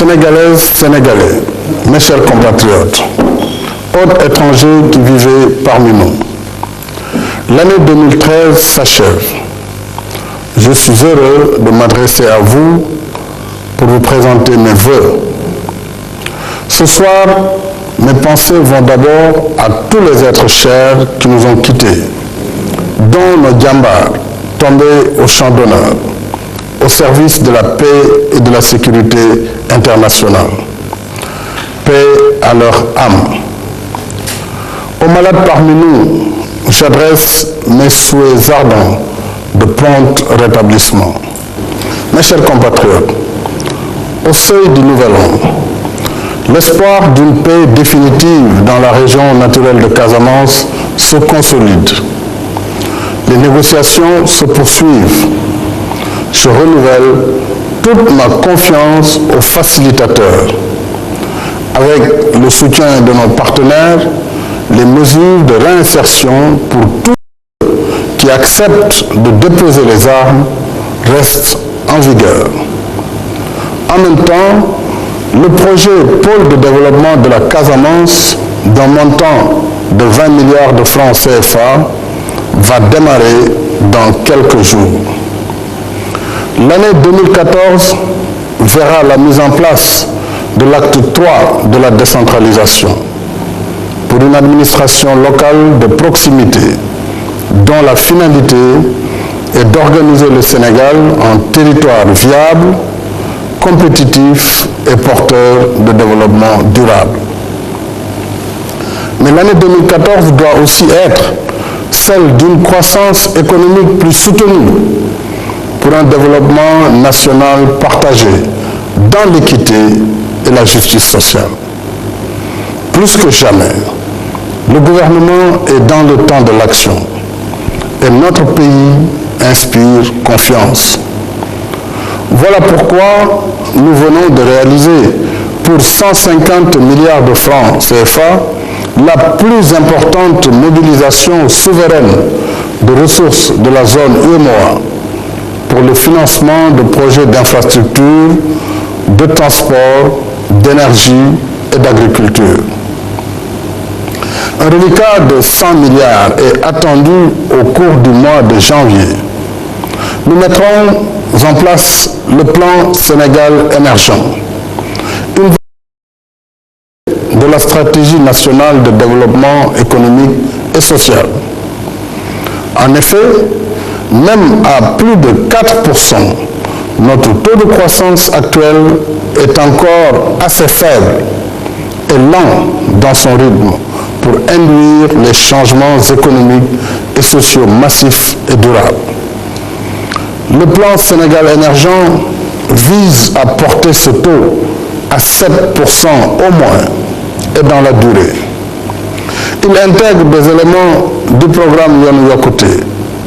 Sénégalaises, Sénégalais, mes chers compatriotes, autres étrangers qui vivaient parmi nous, l'année 2013 s'achève. Je suis heureux de m'adresser à vous pour vous présenter mes vœux. Ce soir, mes pensées vont d'abord à tous les êtres chers qui nous ont quittés, dont nos djambars tombés au champ d'honneur, au service de la paix et de la sécurité internationale. Paix à leur âme. Aux malades parmi nous, j'adresse mes souhaits ardents de prompt rétablissement. Mes chers compatriotes, au seuil du nouvel an, l'espoir d'une paix définitive dans la région naturelle de Casamance se consolide. Les négociations se poursuivent. Je renouvelle toute ma confiance aux facilitateurs. Avec le soutien de nos partenaires, les mesures de réinsertion pour tous ceux qui acceptent de déposer les armes restent en vigueur. En même temps, le projet Pôle de développement de la Casamance, d'un montant de 20 milliards de francs CFA, va démarrer dans quelques jours. L'année 2014 verra la mise en place de l'acte 3 de la décentralisation pour une administration locale de proximité dont la finalité est d'organiser le Sénégal en territoire viable, compétitif et porteur de développement durable. Mais l'année 2014 doit aussi être celle d'une croissance économique plus soutenue pour un développement national partagé dans l'équité et la justice sociale. Plus que jamais, le gouvernement est dans le temps de l'action et notre pays inspire confiance. Voilà pourquoi nous venons de réaliser pour 150 milliards de francs CFA la plus importante mobilisation souveraine de ressources de la zone UEMOA pour le financement de projets d'infrastructure, de transport, d'énergie et d'agriculture. Un reliquat de 100 milliards est attendu au cours du mois de janvier. Nous mettrons en place le plan Sénégal émergent, une de la stratégie nationale de développement économique et social. En effet, même à plus de 4%, notre taux de croissance actuel est encore assez faible et lent dans son rythme pour induire les changements économiques et sociaux massifs et durables. Le plan Sénégal émergent vise à porter ce taux à 7% au moins et dans la durée. Il intègre des éléments du programme Yoonu Yokkute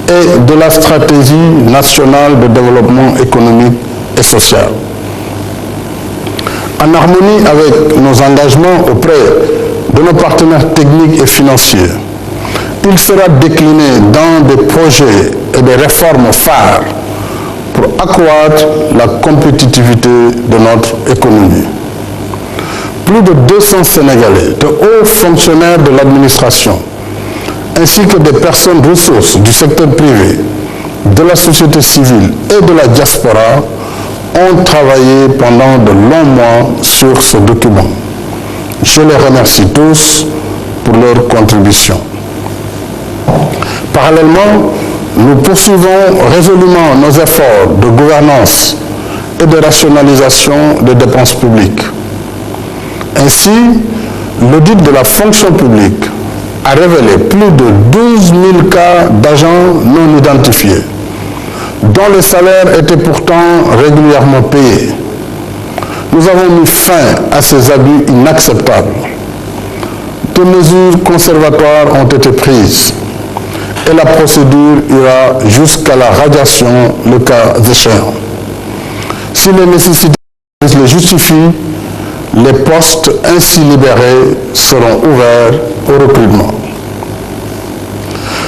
et de la stratégie nationale de développement économique et social. En harmonie avec nos engagements auprès de nos partenaires techniques et financiers, il sera décliné dans des projets et des réformes phares pour accroître la compétitivité de notre économie. Plus de 200 Sénégalais, de hauts fonctionnaires de l'administration, ainsi que des personnes ressources du secteur privé, de la société civile et de la diaspora ont travaillé pendant de longs mois sur ce document. Je les remercie tous pour leur contribution. Parallèlement, nous poursuivons résolument nos efforts de gouvernance et de rationalisation des dépenses publiques. Ainsi, l'audit de la fonction publique a révélé plus de 12 000 cas d'agents non identifiés, dont les salaires étaient pourtant régulièrement payés. Nous avons mis fin à ces abus inacceptables. Des mesures conservatoires ont été prises et la procédure ira jusqu'à la radiation le cas échéant. Si les nécessités le justifient, les postes ainsi libérés seront ouverts au recrutement.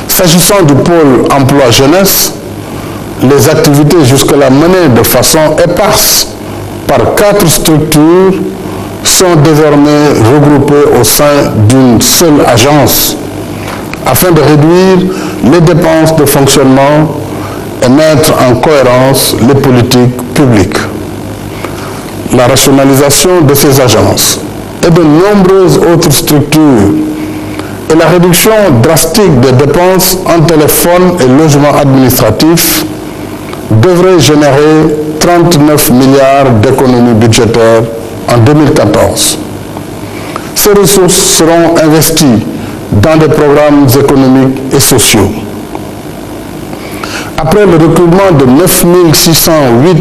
S'agissant du pôle emploi jeunesse, les activités jusque-là menées de façon éparse par 4 structures sont désormais regroupées au sein d'une seule agence afin de réduire les dépenses de fonctionnement et mettre en cohérence les politiques publiques. La rationalisation de ces agences et de nombreuses autres structures et la réduction drastique des dépenses en téléphone et logement administratif devrait générer 39 milliards d'économies budgétaires en 2014. Ces ressources seront investies dans des programmes économiques et sociaux. Après le recrutement de 9 608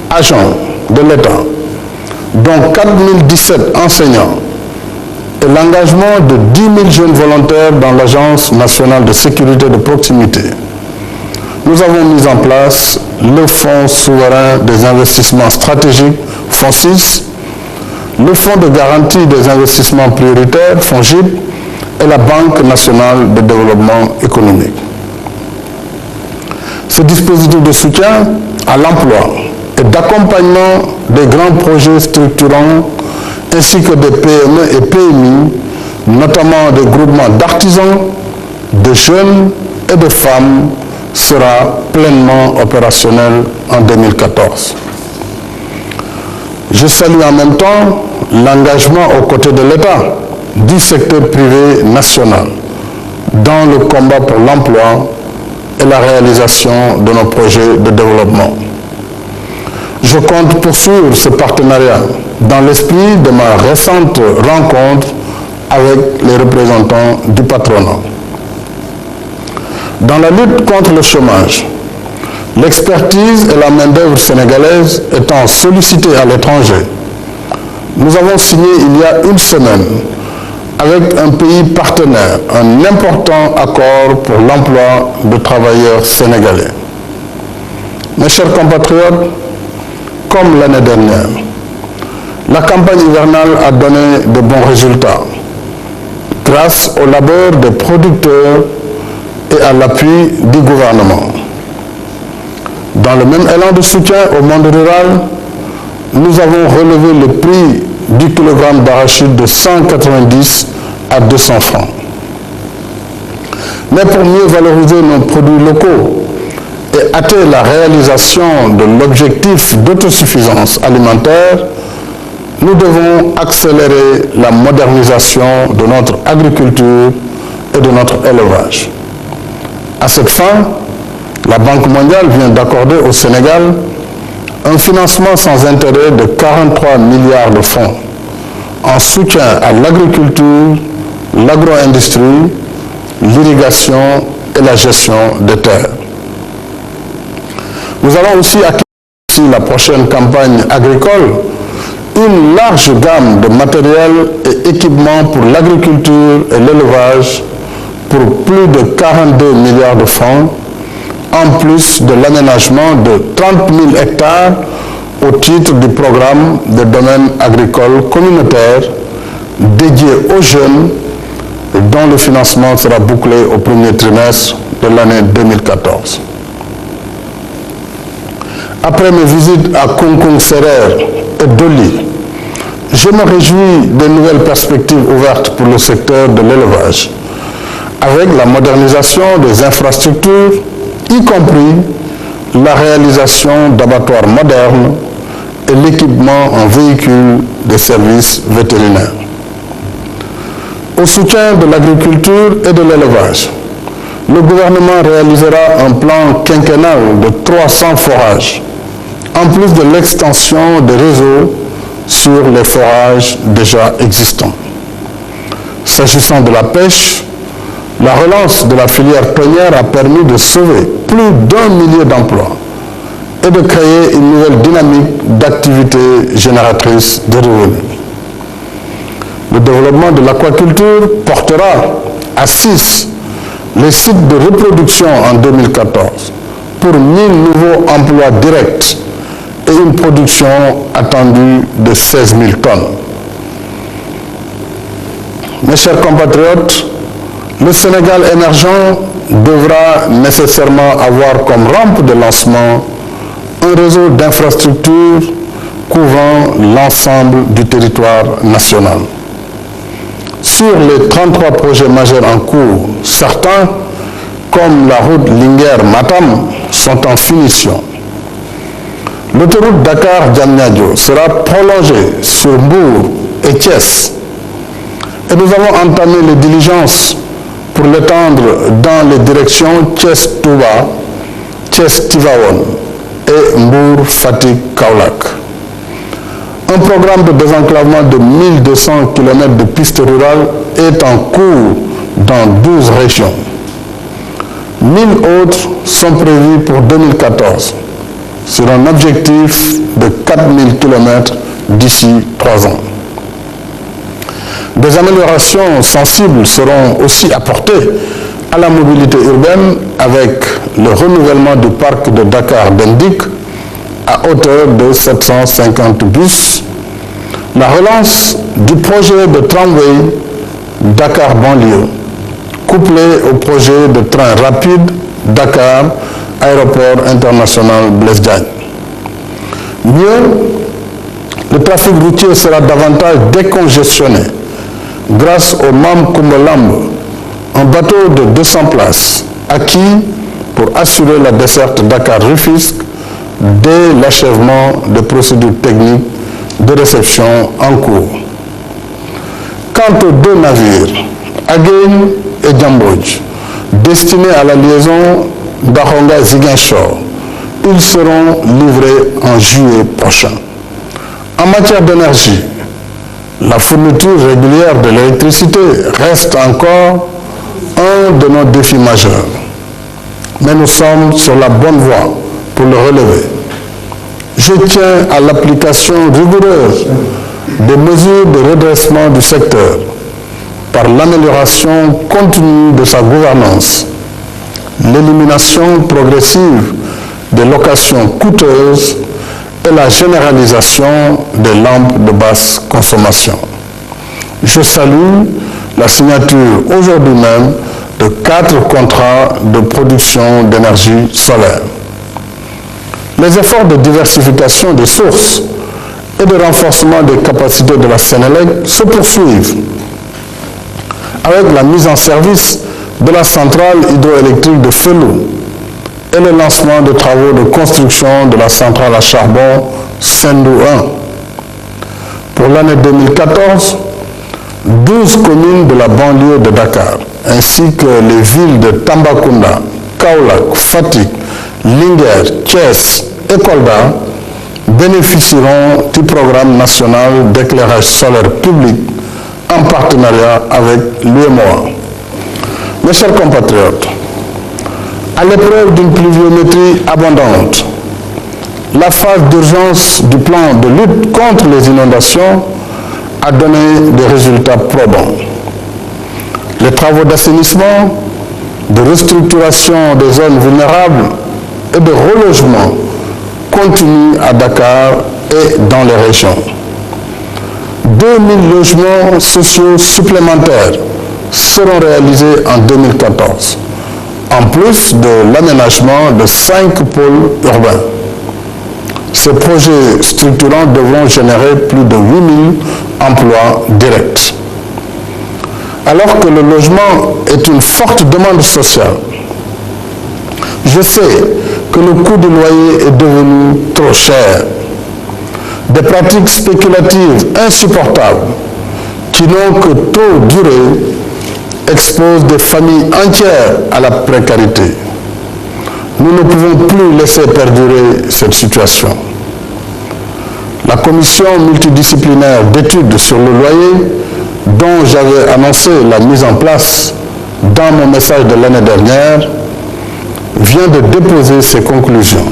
agents de l'État, dont 4 017 enseignants, et l'engagement de 10 000 jeunes volontaires dans l'Agence nationale de sécurité de proximité, nous avons mis en place le Fonds souverain des investissements stratégiques, FONSIS, le Fonds de garantie des investissements prioritaires, FONGIP, et la Banque nationale de développement économique. Ce dispositif de soutien à l'emploi et d'accompagnement des grands projets structurants ainsi que des PME et PMI, notamment des groupements d'artisans, de jeunes et de femmes, sera pleinement opérationnel en 2014. Je salue en même temps l'engagement aux côtés de l'État, du secteur privé national, dans le combat pour l'emploi et la réalisation de nos projets de développement. Je compte poursuivre ce partenariat dans l'esprit de ma récente rencontre avec les représentants du patronat. Dans la lutte contre le chômage, l'expertise et la main-d'œuvre sénégalaise étant sollicitées à l'étranger, nous avons signé il y a une semaine avec un pays partenaire un important accord pour l'emploi de travailleurs sénégalais. Mes chers compatriotes, comme l'année dernière, la campagne hivernale a donné de bons résultats grâce au labeur des producteurs et à l'appui du gouvernement. Dans le même élan de soutien au monde rural, nous avons relevé le prix du kilogramme d'arachide de 190 à 200 francs. Mais pour mieux valoriser nos produits locaux et atteindre la réalisation de l'objectif d'autosuffisance alimentaire, nous devons accélérer la modernisation de notre agriculture et de notre élevage. À cette fin, la Banque mondiale vient d'accorder au Sénégal un financement sans intérêt de 43 milliards de francs en soutien à l'agriculture, l'agro-industrie, l'irrigation et la gestion des terres. Nous allons aussi acquérir la prochaine campagne agricole une large gamme de matériel et équipements pour l'agriculture et l'élevage pour plus de 42 milliards de francs, en plus de l'aménagement de 30 000 hectares au titre du programme de domaine agricole communautaire dédié aux jeunes dont le financement sera bouclé au premier trimestre de l'année 2014. Après mes visites à Koungkoung Serer et Doli, je me réjouis des nouvelles perspectives ouvertes pour le secteur de l'élevage, avec la modernisation des infrastructures, y compris la réalisation d'abattoirs modernes et l'équipement en véhicules de services vétérinaires. Au soutien de l'agriculture et de l'élevage, le gouvernement réalisera un plan quinquennal de 300 forages, en plus de l'extension des réseaux sur les forages déjà existants. S'agissant de la pêche, la relance de la filière tonnière a permis de sauver plus d'1 millier d'emplois et de créer une nouvelle dynamique d'activité génératrice de revenus. Le développement de l'aquaculture portera à 6 les sites de reproduction en 2014 pour 1 000 nouveaux emplois directs et une production attendue de 16 000 tonnes. Mes chers compatriotes, le Sénégal émergent devra nécessairement avoir comme rampe de lancement un réseau d'infrastructures couvrant l'ensemble du territoire national. Sur les 33 projets majeurs en cours, certains, comme la route Linguère-Matam, sont en finition. L'autoroute Dakar-Diamniadio sera prolongée sur Mbour et Thiès. Et nous avons entamé les diligences pour l'étendre dans les directions Thiès-Touba, Thiès-Tivaouane et Mbour-Fatick-Kaolack. Un programme de désenclavement de 1200 km de pistes rurales est en cours dans 12 régions. 1000 autres sont prévus pour 2014, sur un objectif de 4000 km d'ici 3 ans. Des améliorations sensibles seront aussi apportées à la mobilité urbaine avec le renouvellement du parc de Dakar-Dendik à hauteur de 750 bus, la relance du projet de tramway Dakar-Banlieue, couplé au projet de train rapide Dakar, aéroport international Blaise Diagne. Mieux, le trafic routier sera davantage décongestionné grâce au MAM Koumbalamb, un bateau de 200 places acquis pour assurer la desserte Dakar-Rufisque dès l'achèvement des procédures techniques de réception en cours. Quant aux 2 navires, Aguein et Djambodj, destinés à la liaison d'Ahonga-Ziguinchor, ils seront livrés en juillet prochain. En matière d'énergie, la fourniture régulière de l'électricité reste encore un de nos défis majeurs. Mais nous sommes sur la bonne voie pour le relever. Je tiens à l'application rigoureuse des mesures de redressement du secteur par l'amélioration continue de sa gouvernance, l'élimination progressive des locations coûteuses et la généralisation des lampes de basse consommation. Je salue la signature aujourd'hui même de 4 contrats de production d'énergie solaire. Les efforts de diversification des sources et de renforcement des capacités de la Sénélec se poursuivent avec la mise en service de la centrale hydroélectrique de Felou et le lancement de travaux de construction de la centrale à charbon Sendou 1. Pour l'année 2014, 12 communes de la banlieue de Dakar, ainsi que les villes de Tambacounda, Kaolack, Fatick, Linguère, Thiès et Kolda bénéficieront du programme national d'éclairage solaire public en partenariat avec l'UEMOA. Mes chers compatriotes, à l'épreuve d'une pluviométrie abondante, la phase d'urgence du plan de lutte contre les inondations a donné des résultats probants. Les travaux d'assainissement, de restructuration des zones vulnérables et de relogement continuent à Dakar et dans les régions. 2000 logements sociaux supplémentaires seront réalisés en 2014, en plus de l'aménagement de 5 pôles urbains. Ces projets structurants devront générer plus de 8000 emplois directs. Alors que le logement est une forte demande sociale, je sais que le coût du loyer est devenu trop cher. Des pratiques spéculatives insupportables qui n'ont que trop duré exposent des familles entières à la précarité. Nous ne pouvons plus laisser perdurer cette situation. La commission multidisciplinaire d'études sur le loyer, dont j'avais annoncé la mise en place dans mon message de l'année dernière, vient de déposer ses conclusions.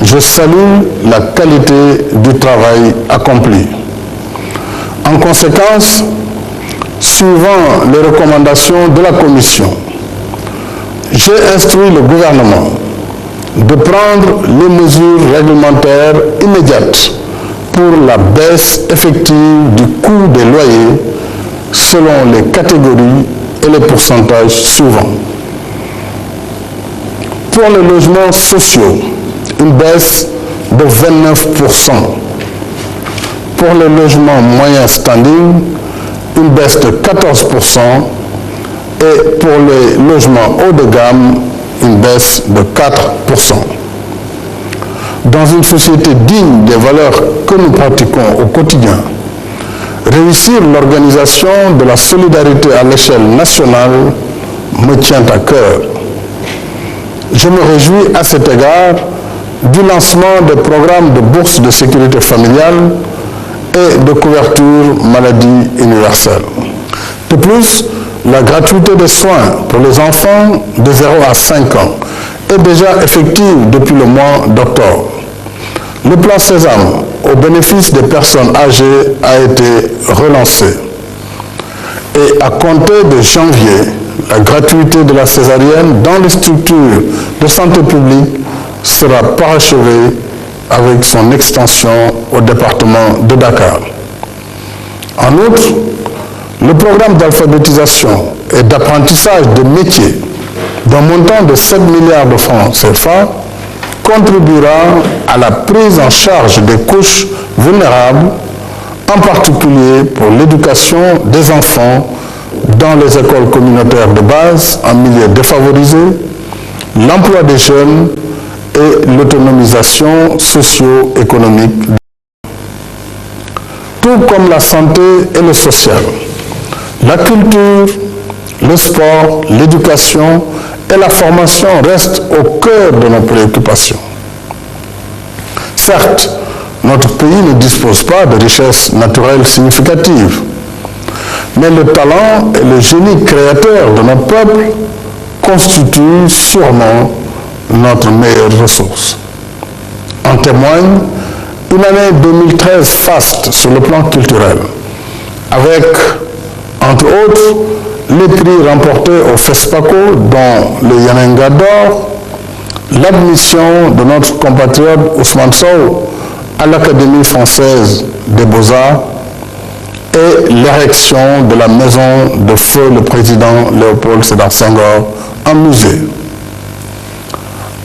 Je salue la qualité du travail accompli. En conséquence, suivant les recommandations de la Commission, j'ai instruit le gouvernement de prendre les mesures réglementaires immédiates pour la baisse effective du coût des loyers selon les catégories et les pourcentages suivants. Pour les logements sociaux, une baisse de 29%. pour les logements moyens standing, une baisse de 14%, et pour les logements haut de gamme, une baisse de 4%. Dans une société digne des valeurs que nous pratiquons au quotidien, réussir l'organisation de la solidarité à l'échelle nationale me tient à cœur. Je me réjouis à cet égard du lancement des programmes de bourse de sécurité familiale et de couverture maladie universelle. De plus, la gratuité des soins pour les enfants de 0 à 5 ans est déjà effective depuis le mois d'octobre. Le plan Sésame au bénéfice des personnes âgées a été relancé. Et à compter de janvier, la gratuité de la césarienne dans les structures de santé publique sera parachevée avec son extension au département de Dakar. En outre, le programme d'alphabétisation et d'apprentissage de métiers d'un montant de 7 milliards de francs CFA contribuera à la prise en charge des couches vulnérables, en particulier pour l'éducation des enfants dans les écoles communautaires de base en milieu défavorisé, l'emploi des jeunes et l'autonomisation socio-économique. Tout comme la santé et le social, la culture, le sport, l'éducation et la formation restent au cœur de nos préoccupations. Certes, notre pays ne dispose pas de richesses naturelles significatives, mais le talent et le génie créateur de notre peuple constituent sûrement notre meilleure ressource. En témoigne une année 2013 faste sur le plan culturel, avec, entre autres, les prix remportés au FESPACO, dont le Yanenga d'or, l'admission de notre compatriote Ousmane Sow à l'Académie française des Beaux-Arts et l'érection de la maison de feu le président Léopold Sédar Senghor en musée.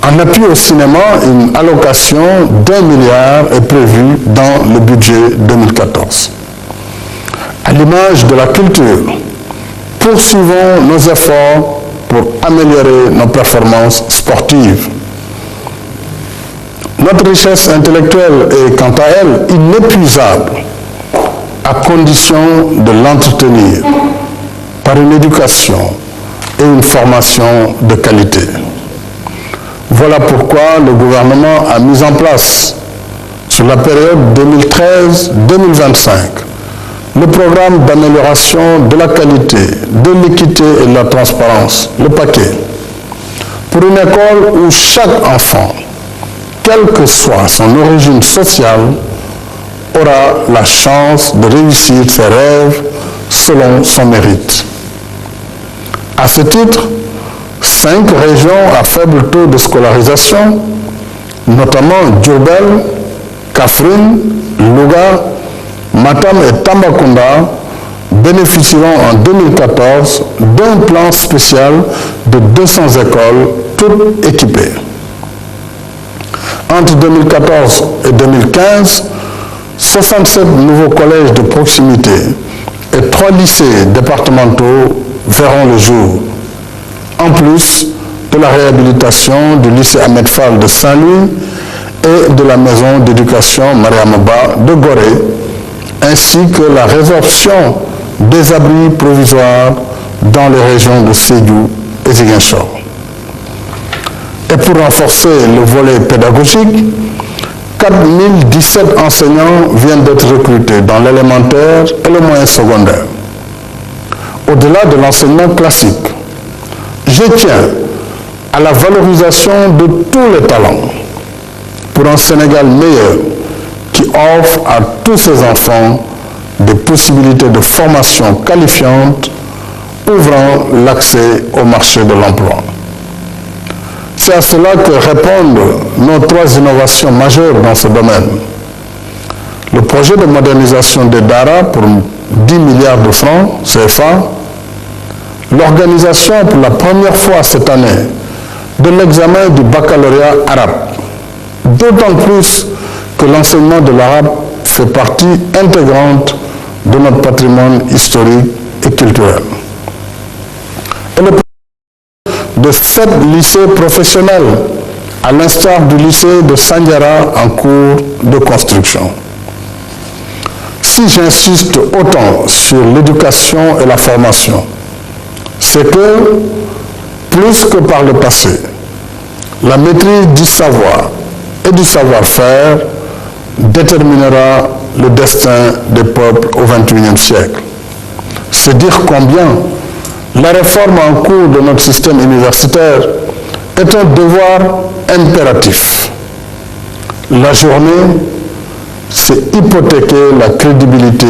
En appui au cinéma, une allocation d'1 milliard est prévue dans le budget 2014. À l'image de la culture, poursuivons nos efforts pour améliorer nos performances sportives. Notre richesse intellectuelle est, quant à elle, inépuisable, à condition de l'entretenir par une éducation et une formation de qualité. Voilà pourquoi le gouvernement a mis en place, sur la période 2013-2025, le programme d'amélioration de la qualité, de l'équité et de la transparence, le paquet, pour une école où chaque enfant, quelle que soit son origine sociale, aura la chance de réussir ses rêves selon son mérite. À ce titre, 5 régions à faible taux de scolarisation, notamment Diourbel, Kaffrine, Louga, Matam et Tambacounda, bénéficieront en 2014 d'un plan spécial de 200 écoles, toutes équipées. Entre 2014 et 2015, 67 nouveaux collèges de proximité et 3 lycées départementaux verront le jour, en plus de la réhabilitation du lycée Ahmed Fall de Saint-Louis et de la maison d'éducation Mariamaba de Gorée, ainsi que la résorption des abris provisoires dans les régions de Sédhiou et Ziguinchor. Et pour renforcer le volet pédagogique, 4017 enseignants viennent d'être recrutés dans l'élémentaire et le moyen secondaire. Au-delà de l'enseignement classique, je tiens à la valorisation de tous les talents pour un Sénégal meilleur qui offre à tous ses enfants des possibilités de formation qualifiante ouvrant l'accès au marché de l'emploi. C'est à cela que répondent nos 3 innovations majeures dans ce domaine. Le projet de modernisation des DARA pour 10 milliards de francs CFA, l'organisation pour la première fois cette année de l'examen du baccalauréat arabe, d'autant plus que l'enseignement de l'arabe fait partie intégrante de notre patrimoine historique et culturel. Et le de 7 lycées professionnels, à l'instar du lycée de Sandiara en cours de construction. Si j'insiste autant sur l'éducation et la formation, c'est que, plus que par le passé, la maîtrise du savoir et du savoir-faire déterminera le destin des peuples au XXIe siècle. C'est dire combien la réforme en cours de notre système universitaire est un devoir impératif. La journée, c'est hypothéquer la crédibilité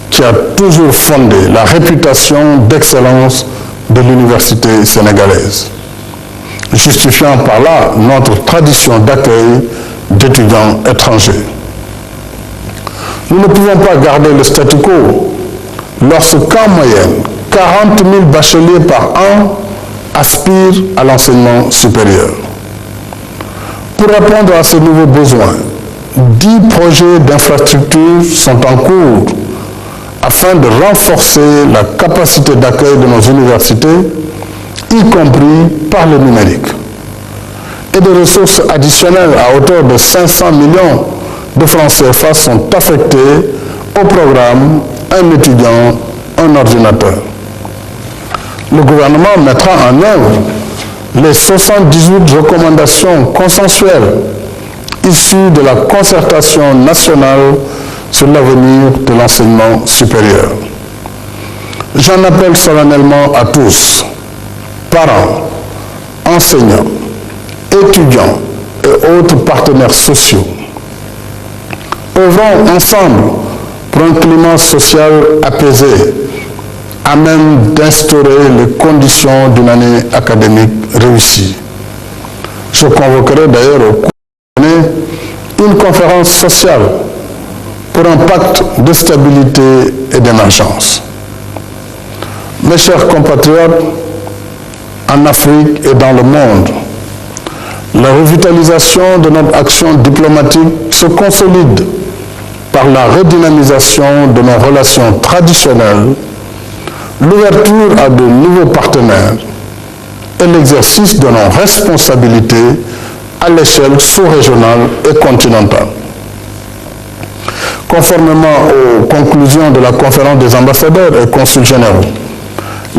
qui a toujours fondé la réputation d'excellence de l'université sénégalaise, justifiant par là notre tradition d'accueil d'étudiants étrangers. Nous ne pouvons pas garder le statu quo lorsqu'en moyenne, 40 000 bacheliers par an aspirent à l'enseignement supérieur. Pour répondre à ces nouveaux besoins, 10 projets d'infrastructure sont en cours afin de renforcer la capacité d'accueil de nos universités, y compris par le numérique. Et des ressources additionnelles à hauteur de 500 millions de francs CFA sont affectées au programme Un étudiant, un ordinateur. Le gouvernement mettra en œuvre les 78 recommandations consensuelles issues de la concertation nationale sur l'avenir de l'enseignement supérieur. J'en appelle solennellement à tous, parents, enseignants, étudiants et autres partenaires sociaux. Œuvrons ensemble pour un climat social apaisé, à même d'instaurer les conditions d'une année académique réussie. Je convoquerai d'ailleurs au cours de l'année une conférence sociale pour un pacte de stabilité et d'émergence. Mes chers compatriotes, en Afrique et dans le monde, la revitalisation de notre action diplomatique se consolide par la redynamisation de nos relations traditionnelles, l'ouverture à de nouveaux partenaires et l'exercice de nos responsabilités à l'échelle sous-régionale et continentale. Conformément aux conclusions de la conférence des ambassadeurs et consuls généraux,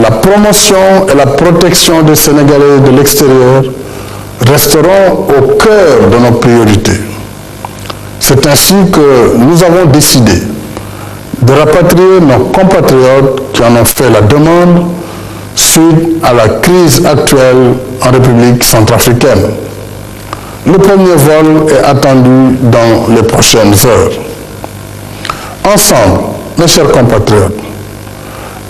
la promotion et la protection des Sénégalais de l'extérieur resteront au cœur de nos priorités. C'est ainsi que nous avons décidé de rapatrier nos compatriotes qui en ont fait la demande suite à la crise actuelle en République centrafricaine. Le premier vol est attendu dans les prochaines heures. Ensemble, mes chers compatriotes,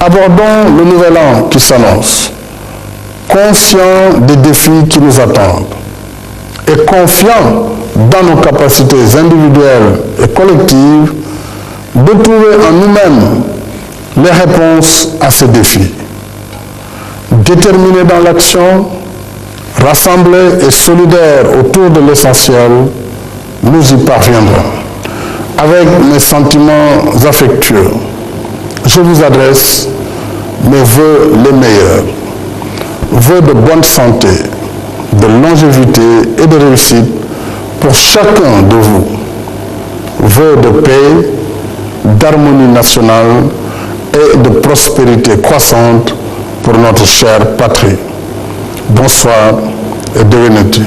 abordons le nouvel an qui s'annonce, conscients des défis qui nous attendent et confiants dans nos capacités individuelles et collectives de trouver en nous-mêmes les réponses à ces défis. Déterminés dans l'action, rassemblés et solidaires autour de l'essentiel, nous y parviendrons. Avec mes sentiments affectueux, je vous adresse mes vœux les meilleurs, vœux de bonne santé, de longévité et de réussite pour chacun de vous, vœux de paix, d'harmonie nationale et de prospérité croissante pour notre chère patrie. Bonsoir et devenez-tu.